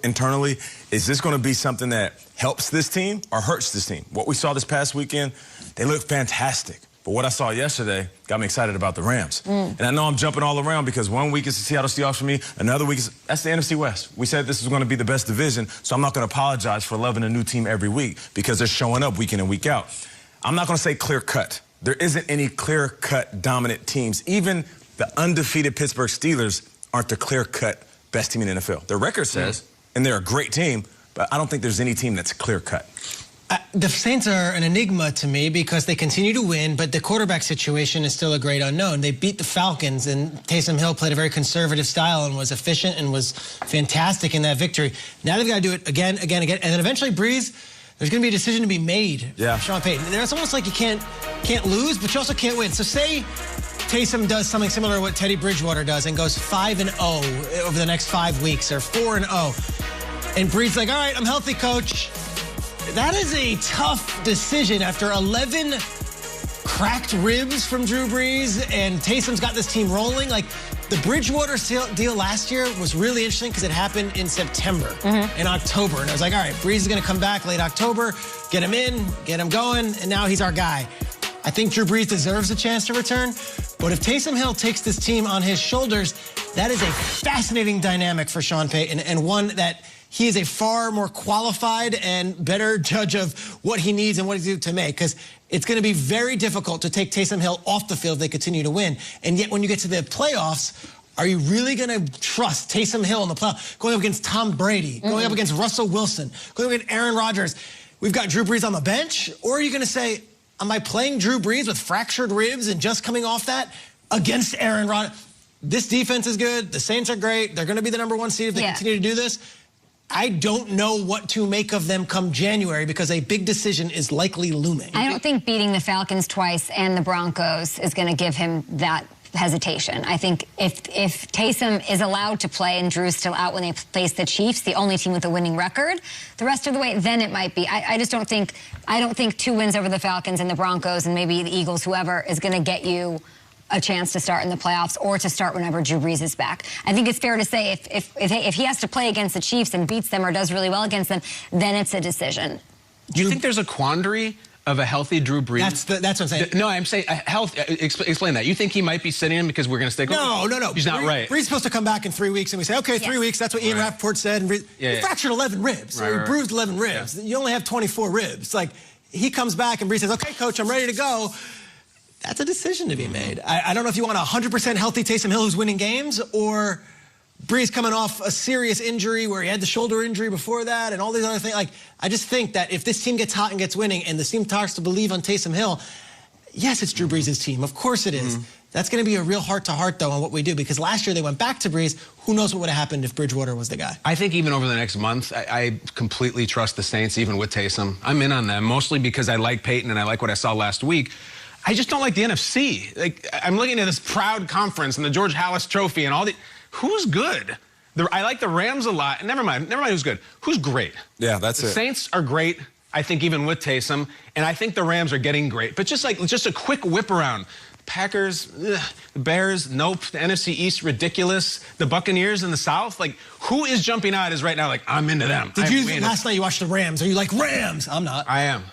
internally, is this going to be something that helps this team or hurts this team? What we saw this past weekend, they looked fantastic. But what I saw yesterday got me excited about the Rams. And I know I'm jumping all around because one week is the Seattle Seahawks for me, another week is that's the NFC West. We said this was going to be the best division, so I'm not going to apologize for loving a new team every week because they're showing up week in and week out. I'm not going to say clear-cut. There isn't any clear-cut dominant teams. Even the undefeated Pittsburgh Steelers aren't the clear-cut best team in the NFL. Their record says, and they're a great team, but I don't think there's any team that's clear-cut. The Saints are an enigma to me because they continue to win, but the quarterback situation is still a great unknown. They beat the Falcons, and Taysom Hill played a very conservative style and was efficient and was fantastic in that victory. Now they've got to do it again, and then eventually Breeze, there's going to be a decision to be made. Yeah. Sean Payton. It's almost like you can't lose, but you also can't win. So say Taysom does something similar to what Teddy Bridgewater does and goes 5-0 over the next 5 weeks, or 4-0, and Breeze's like, all right, I'm healthy, coach. That is a tough decision after 11 cracked ribs from Drew Brees, and Taysom's got this team rolling. Like, the Bridgewater deal last year was really interesting because it happened in September and October. And I was like, all right, Brees is going to come back late October, get him in, get him going, and now he's our guy. I think Drew Brees deserves a chance to return, but if Taysom Hill takes this team on his shoulders, that is a fascinating dynamic for Sean Payton, and one that he is a far more qualified and better judge of what he needs and what he needs to make, because it's going to be very difficult to take Taysom Hill off the field if they continue to win. And yet when you get to the playoffs, are you really going to trust Taysom Hill in the playoffs, going up against Tom Brady, going up against Russell Wilson, going up against Aaron Rodgers? We've got Drew Brees on the bench, or are you going to say, am I playing Drew Brees with fractured ribs and just coming off that against Aaron Rodgers? This defense is good. The Saints are great. They're going to be the #1 seed if they continue to do this. I don't know what to make of them come January because a big decision is likely looming. I don't think beating the Falcons twice and the Broncos is going to give him that hesitation. I think if Taysom is allowed to play and Drew's still out when they face the Chiefs, the only team with a winning record, the rest of the way, then it might be. I just don't think 2 wins over the Falcons and the Broncos and maybe the Eagles, whoever, is going to get you a chance to start in the playoffs or to start whenever Drew Brees is back. I think it's fair to say if he has to play against the Chiefs and beats them or does really well against them, then it's a decision. Do you think there's a quandary of a healthy Drew Brees? That's what I'm saying. No, I'm saying health. Explain that. You think he might be sitting him because we're going to stick with him? No. He's not right. Brees is supposed to come back in 3 weeks, and we say, okay, 3 weeks. That's what Ian Rappaport said. And he fractured 11 ribs. So he bruised 11 ribs. You only have 24 ribs. Like, he comes back, and Brees says, okay, coach, I'm ready to go. That's a decision to be made. I don't know if you want a 100% healthy Taysom Hill who's winning games, or Brees coming off a serious injury where he had the shoulder injury before that and all these other things. Like, I just think that if this team gets hot and gets winning and the team starts to believe on Taysom Hill, yes, it's Drew Brees' team. Of course it is. That's going to be a real heart-to-heart, though, on what we do, because last year they went back to Brees. Who knows what would have happened if Bridgewater was the guy? I think even over the next month, I completely trust the Saints, even with Taysom. I'm in on them, mostly because I like Peyton and I like what I saw last week. I just don't like the NFC. Like, I'm looking at this proud conference and the George Halas Trophy and all the... Who's good? I like the Rams a lot. Never mind who's good. Who's great? Yeah, that's it. The Saints are great, I think, even with Taysom. And I think the Rams are getting great. But just a quick whip around. Packers, the Bears, nope. The NFC East, ridiculous. The Buccaneers in the South, like, who is jumping out is right now like, I'm into them. Last night you watched the Rams. Are you like, Rams? I'm not. I am.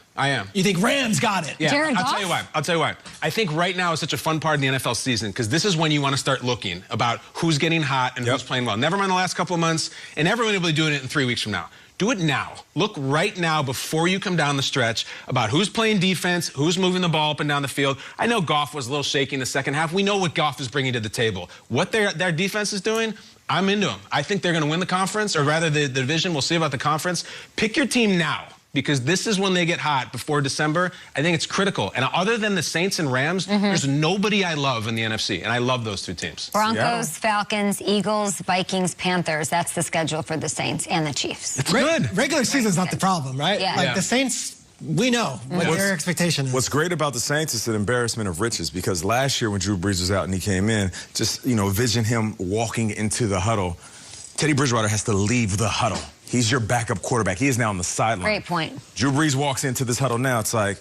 You think Rams got it? Yeah, I'll tell you why. I think right now is such a fun part of the NFL season because this is when you want to start looking about who's getting hot and who's playing well. Never mind the last couple of months, and everyone will be doing it in 3 weeks from now. Do it now. Look right now before you come down the stretch about who's playing defense, who's moving the ball up and down the field. I know Goff was a little shaky in the second half. We know what Goff is bringing to the table. What their defense is doing, I'm into them. I think they're going to win the conference, or rather the division. We'll see about the conference. Pick your team now, because this is when they get hot before December. I think it's critical. And other than the Saints and Rams, there's nobody I love in the NFC, and I love those 2 teams. Broncos, Falcons, Eagles, Vikings, Panthers. That's the schedule for the Saints and the Chiefs. It's good. Regular season's not the problem, right? Yeah. Like, the Saints, we know what their expectation is. What's great about the Saints is the embarrassment of riches, because last year when Drew Brees was out and he came in, just, vision him walking into the huddle. Teddy Bridgewater has to leave the huddle. He's your backup quarterback. He is now on the sideline. Great point. Drew Brees walks into this huddle now. It's like,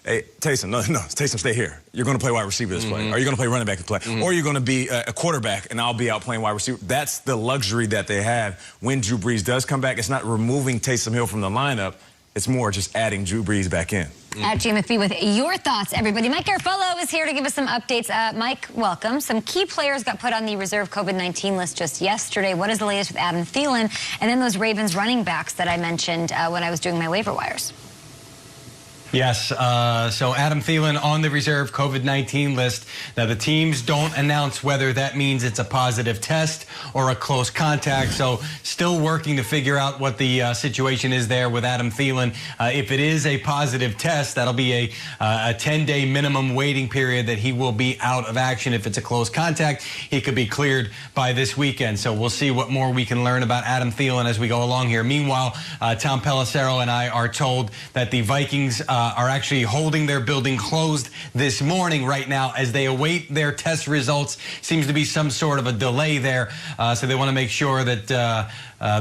hey, Taysom, no, Taysom, stay here. You're going to play wide receiver this play. Or you're going to play running back this play. Or you're going to be a quarterback, and I'll be out playing wide receiver. That's the luxury that they have when Drew Brees does come back. It's not removing Taysom Hill from the lineup. It's more just adding Drew Brees back in. At GMFB with your thoughts, everybody. Mike Garofalo is here to give us some updates. Mike, welcome. Some key players got put on the reserve COVID-19 list just yesterday. What is the latest with Adam Thielen? And then those Ravens running backs that I mentioned when I was doing my waiver wires. Yes, so Adam Thielen on the reserve COVID-19 list. Now, the teams don't announce whether that means it's a positive test or a close contact, so still working to figure out what the situation is there with Adam Thielen. If it is a positive test, that'll be a 10-day minimum waiting period that he will be out of action. If it's a close contact, he could be cleared by this weekend. So we'll see what more we can learn about Adam Thielen as we go along here. Meanwhile, Tom Pelissero and I are told that the Vikings are actually holding their building closed this morning right now as they await their test results. Seems to be some sort of a delay there, so they want to make sure that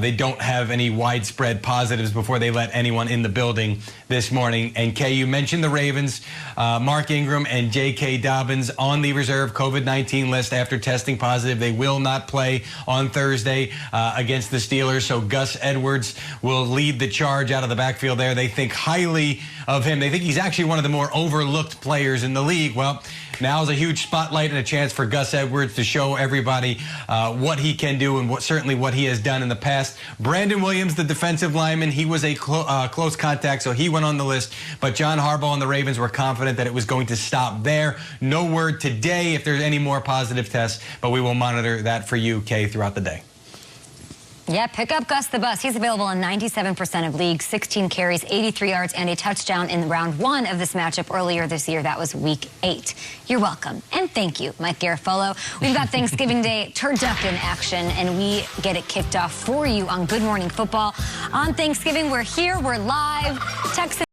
they don't have any widespread positives before they let anyone in the building this morning. And Kay, you mentioned the Ravens, Mark Ingram and J.K. Dobbins on the reserve COVID-19 list after testing positive. They will not play on Thursday against the Steelers, so Gus Edwards will lead the charge out of the backfield there. They think highly of him. They think he's actually one of the more overlooked players in the league. Well, now's a huge spotlight and a chance for Gus Edwards to show everybody what he can do and certainly what he has done in the past. Brandon Williams, the defensive lineman, he was a close contact, so he went on the list. But John Harbaugh and the Ravens were confident that it was going to stop there. No word today if there's any more positive tests, but we will monitor that for you, Kay, throughout the day. Yeah, pick up Gus the Bus. He's available in 97% of leagues, 16 carries, 83 yards, and a touchdown in round 1 of this matchup earlier this year. That was week 8. You're welcome. And thank you, Mike Garofalo. We've got Thanksgiving Day turducken action, and we get it kicked off for you on Good Morning Football. On Thanksgiving, we're here, we're live. Texas.